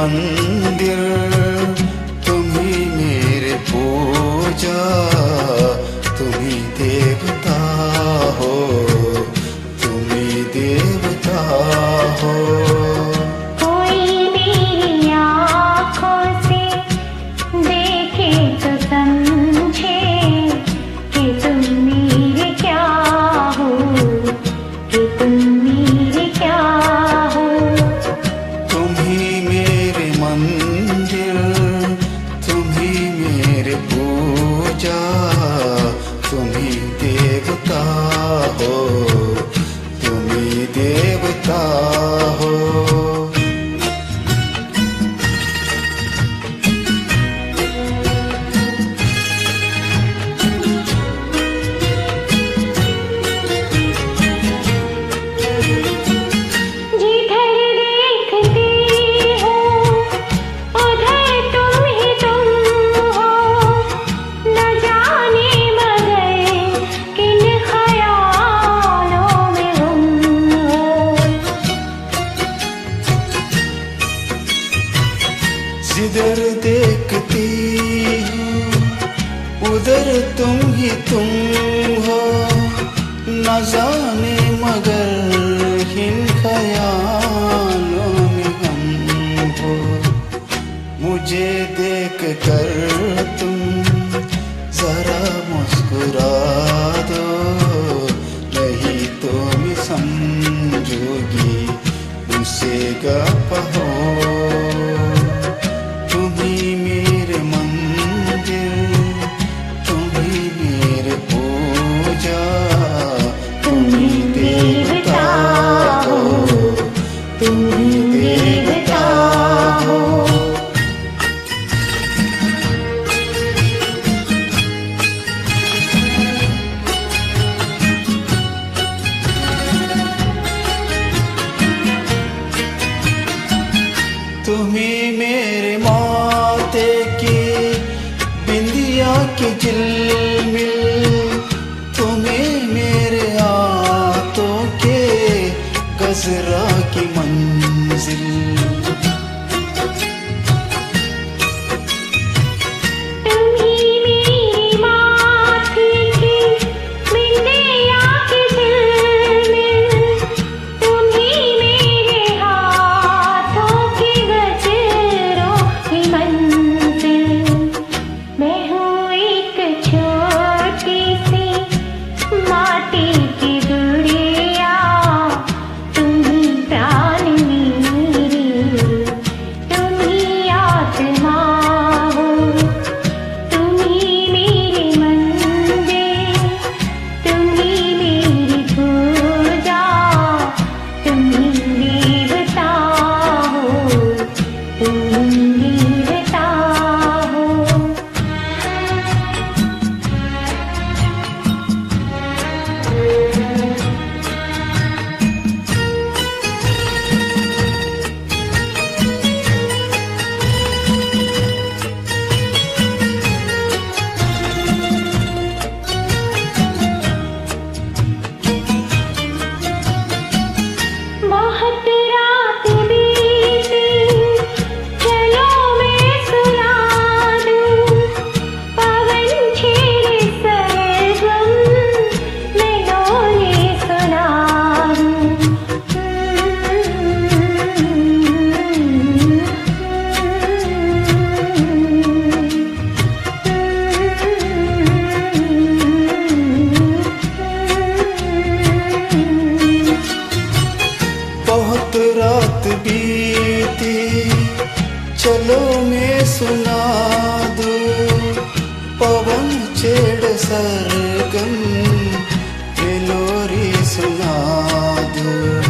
मंदिर, तुम ही मेरे पूजा, तुम ही देवता हो, तुम ही देवता हो। कोई मेरी आँखों से देखे तो समझे कि तुम मेरे क्या हो, कि तुम मेरे क्या हो। तुम ही मेरे मंदिर, तुम ही मेरे पूजा, तुम ही देवता हो, तुम ही देवता हो। जिधर देखती हूँ उधर तुम ही तुम हो, न जाने मगर इन ख्यालों में हम हो। मुझे देख कर तुम जरा मुस्कुरा दो, नहीं तो मैं समझूंगी मुझसे गप हो। तुम्ही मेरे माथे की बिंदिया की झिलमिल, तुम्ही मेरे हाथों के गजरा की मंजिल। रात बीती चलो मैं सुना दूं, पवन छेड़ सरगम लोरी सुना दूं।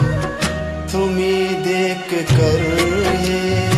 तुम्हें देख कर ये